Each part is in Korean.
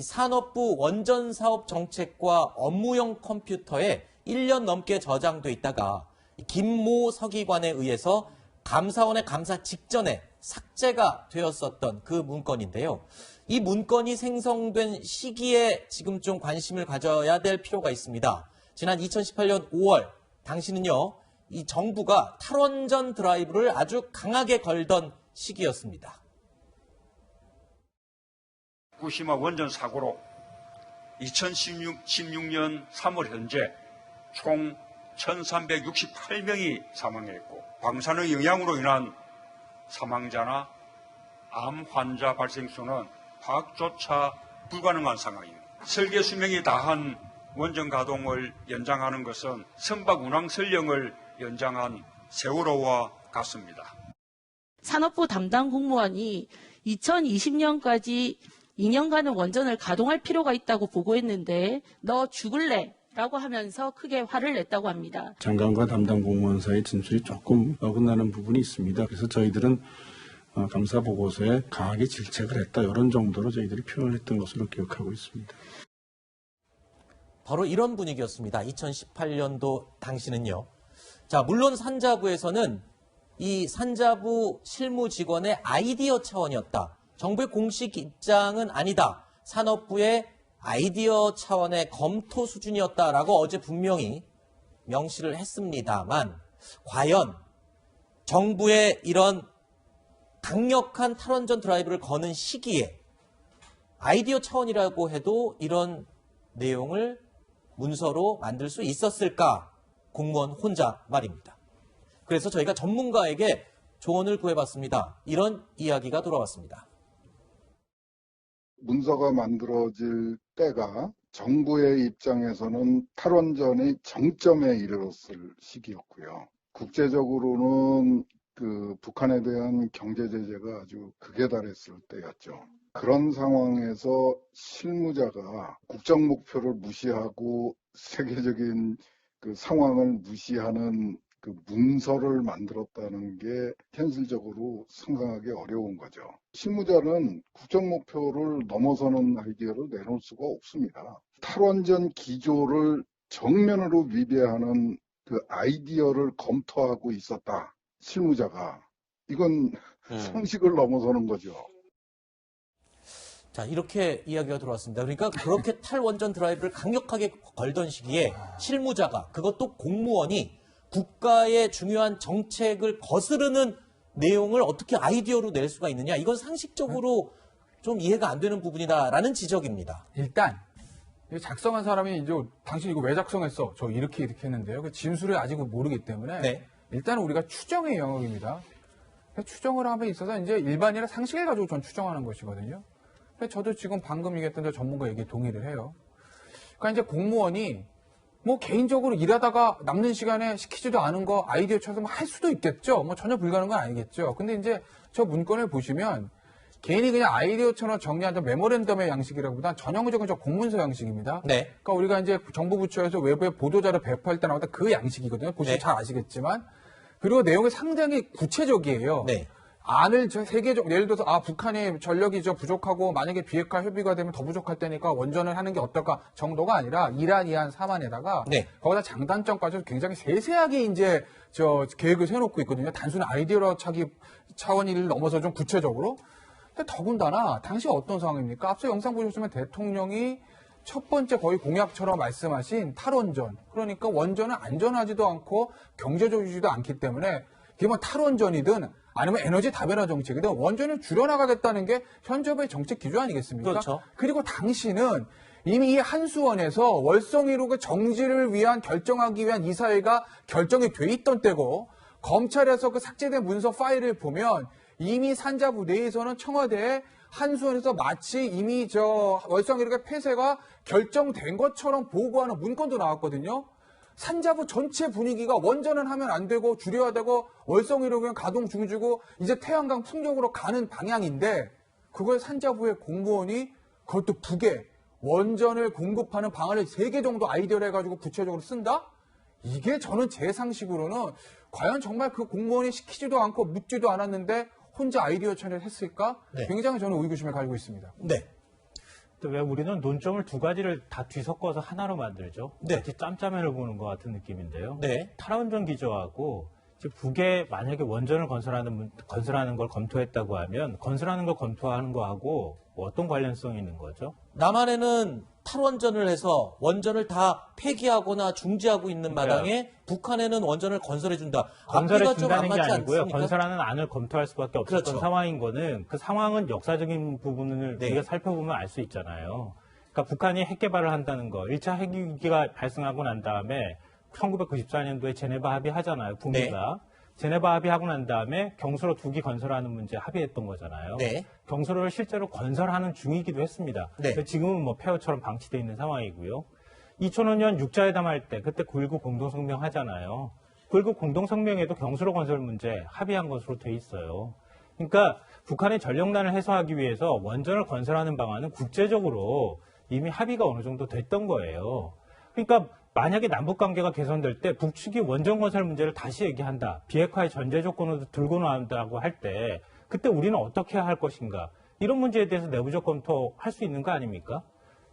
산업부 원전사업 정책과 업무용 컴퓨터에 1년 넘게 저장돼 있다가 김모 서기관에 의해서 감사원의 감사 직전에 삭제가 되었었던 그 문건인데요. 이 문건이 생성된 시기에 지금 좀 관심을 가져야 될 필요가 있습니다. 지난 2018년 5월 당시는요, 이 정부가 탈원전 드라이브를 아주 강하게 걸던 시기였습니다. 후쿠시마 원전 사고로 2016년 3월 현재 총 1,368명이 사망했고, 방사능 영향으로 인한 사망자나 암 환자 발생 수는 파악조차 불가능한 상황입니다. 설계 수명이 다한 원전 가동을 연장하는 것은 선박 운항 선령을 연장한 세월호와 같습니다. 산업부 담당 공무원이 2020년까지 2년간은 원전을 가동할 필요가 있다고 보고했는데 너 죽을래? 라고 하면서 크게 화를 냈다고 합니다. 장관과 담당 공무원 사이 진술이 조금 어긋나는 부분이 있습니다. 그래서 저희들은 감사 보고서에 강하게 질책을 했다, 이런 정도로 저희들이 표현을 했던 것으로 기억하고 있습니다. 바로 이런 분위기였습니다. 2018년도 당시는요. 자, 물론 산자부에서는 이 산자부 실무 직원의 아이디어 차원이었다. 정부의 공식 입장은 아니다. 산업부의 아이디어 차원의 검토 수준이었다라고 어제 분명히 명시를 했습니다만, 과연 정부의 이런 강력한 탈원전 드라이브를 거는 시기에 아이디어 차원이라고 해도 이런 내용을 문서로 만들 수 있었을까? 공무원 혼자 말입니다. 그래서 저희가 전문가에게 조언을 구해봤습니다. 이런 이야기가 돌아왔습니다. 문서가 만들어질 때가 정부의 입장에서는 탈원전의 정점에 이르렀을 시기였고요. 국제적으로는 북한에 대한 경제 제재가 아주 극에 달했을 때였죠. 그런 상황에서 실무자가 국정 목표를 무시하고 세계적인 그 상황을 무시하는 그 문서를 만들었다는 게 현실적으로 상상하기 어려운 거죠. 실무자는 국정 목표를 넘어서는 아이디어를 내놓을 수가 없습니다. 탈원전 기조를 정면으로 위배하는 그 아이디어를 검토하고 있었다. 실무자가. 이건 상식을 넘어서는 거죠. 자, 이렇게 이야기가 들어왔습니다. 그러니까 그렇게 탈원전 드라이브를 강력하게 걸던 시기에 실무자가, 그것도 공무원이 국가의 중요한 정책을 거스르는 내용을 어떻게 아이디어로 낼 수가 있느냐. 이건 상식적으로 좀 이해가 안 되는 부분이다라는 지적입니다. 일단 작성한 사람이 이제 당신 이거 왜 작성했어? 저 이렇게 했는데요. 그 진술을 아직 모르기 때문에 네. 일단 우리가 추정의 영역입니다. 추정을 함에 있어서 이제 일반인의 상식을 가지고 전 추정하는 것이거든요. 저도 지금 방금 얘기했던 저 전문가 얘기에 동의를 해요. 그러니까 이제 공무원이 뭐 개인적으로 일하다가 남는 시간에 시키지도 않은 거 아이디어 쳐서 뭐 할 수도 있겠죠. 뭐 전혀 불가능한 건 아니겠죠. 근데 이제 저 문건을 보시면 개인이 그냥 아이디어처럼 정리한 메모랜덤의 양식이라기보다는 전형적인 저 공문서 양식입니다. 네. 그러니까 우리가 이제 정부 부처에서 외부에 보도자료 배포할 때 나왔던 그 양식이거든요. 보시면 네. 잘 아시겠지만. 그리고 내용이 상당히 구체적이에요. 네. 안을 세계적, 예를 들어서 북한이 전력이 부족하고 만약에 비핵화 협의가 되면 더 부족할 때니까 원전을 하는 게 어떨까 정도가 아니라 이란, 이안, 사만에다가 네. 거기다 장단점까지 굉장히 세세하게 이제 계획을 세워놓고 있거든요. 단순히 아이디어 차원을 넘어서 좀 구체적으로. 근데 더군다나 당시 어떤 상황입니까? 앞서 영상 보셨으면 대통령이 첫 번째 거의 공약처럼 말씀하신 탈원전. 그러니까 원전은 안전하지도 않고 경제적이지도 않기 때문에 이게 뭐 탈원전이든 아니면 에너지 다변화 정책이든 원전을 줄여나가겠다는 게 현재의 정책 기조 아니겠습니까? 그렇죠. 그리고 당시는 이미 이 한수원에서 월성 1호의 정지를 위한 결정하기 위한 이사회가 결정이 돼 있던 때고, 검찰에서 그 삭제된 문서 파일을 보면 이미 산자부 내에서는 청와대에 한수원에서 마치 이미 월성 1호의 폐쇄가 결정된 것처럼 보고하는 문건도 나왔거든요. 산자부 전체 분위기가 원전은 하면 안 되고 줄여야 되고 월성 1호 가동 중지고 이제 태양광 풍력으로 가는 방향인데, 그걸 산자부의 공무원이 그것도 북에 원전을 공급하는 방안을 3개 정도 아이디어를 해가지고 구체적으로 쓴다? 이게 저는 제 상식으로는 과연 정말 그 공무원이 시키지도 않고 묻지도 않았는데 혼자 아이디어 처리를 했을까? 네. 굉장히 저는 의구심을 가지고 있습니다. 네. 때 왜 우리는 논점을 두 가지를 다 뒤섞어서 하나로 만들죠? 네. 마치 짬짜면을 보는 것 같은 느낌인데요. 네. 탈원전 기조하고 이제 북에 만약에 원전을 건설하는 걸 검토했다고 하면 건설하는 걸 검토하는 거하고 뭐 어떤 관련성이 있는 거죠? 남한에는 탈원전을 해서 원전을 다 폐기하거나 중지하고 있는 마당에 북한에는 원전을 건설해준다. 건설해 앞뒤가 좀 안 준다는 게 맞지 아니고요. 않습니까? 건설하는 안을 검토할 수밖에 없었던 그렇죠. 상황인 거는 그 상황은 역사적인 부분을 네. 우리가 살펴보면 알 수 있잖아요. 그러니까 북한이 핵 개발을 한다는 거, 1차 핵위기가 발생하고 난 다음에 1994년도에 제네바 합의하잖아요. 북미가. 제네바 합의하고 난 다음에 경수로 2기 건설하는 문제 합의했던 거잖아요. 네. 경수로를 실제로 건설하는 중이기도 했습니다. 네. 근데 지금은 뭐 폐허처럼 방치되어 있는 상황이고요. 2005년 육자회담 할 때 그때 9.19 공동성명 하잖아요. 9.19 공동성명에도 경수로 건설 문제 합의한 것으로 돼 있어요. 그러니까 북한의 전력난을 해소하기 위해서 원전을 건설하는 방안은 국제적으로 이미 합의가 어느 정도 됐던 거예요. 그러니까 만약에 남북관계가 개선될 때 북측이 원전 건설 문제를 다시 얘기한다. 비핵화의 전제 조건으로 들고 나온다고 할 때 그때 우리는 어떻게 할 것인가. 이런 문제에 대해서 내부적 검토할 수 있는 거 아닙니까?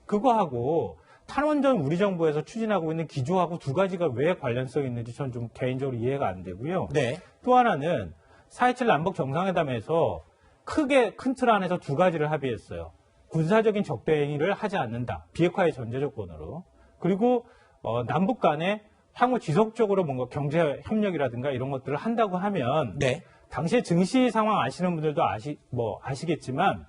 그거하고 탈원전 우리 정부에서 추진하고 있는 기조하고 두 가지가 왜 관련성이 있는지 전 좀 개인적으로 이해가 안 되고요. 네. 또 하나는 4.27 남북 정상회담에서 크게 큰 틀 안에서 두 가지를 합의했어요. 군사적인 적대 행위를 하지 않는다. 비핵화의 전제 조건으로. 그리고 남북 간에 향후 지속적으로 뭔가 경제 협력이라든가 이런 것들을 한다고 하면 네. 당시에 증시 상황 아시는 분들도 아시겠지만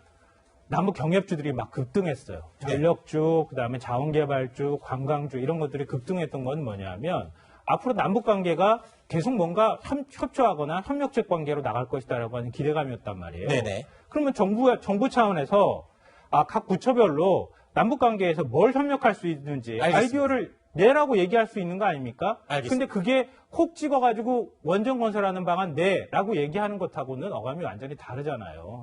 남북 경협주들이 막 급등했어요. 전력주, 그다음에 자원개발주, 관광주 이런 것들이 급등했던 건 뭐냐면 앞으로 남북 관계가 계속 뭔가 협조하거나 협력적 관계로 나갈 것이다라고 하는 기대감이었단 말이에요. 네네. 그러면 정부 차원에서 각 부처별로 남북 관계에서 뭘 협력할 수 있는지 알겠습니다. 아이디어를 내라고 얘기할 수 있는 거 아닙니까? 알겠습니다. 근데 그게 콕 찍어가지고 원전 건설하는 방안 내라고 얘기하는 것하고는 어감이 완전히 다르잖아요.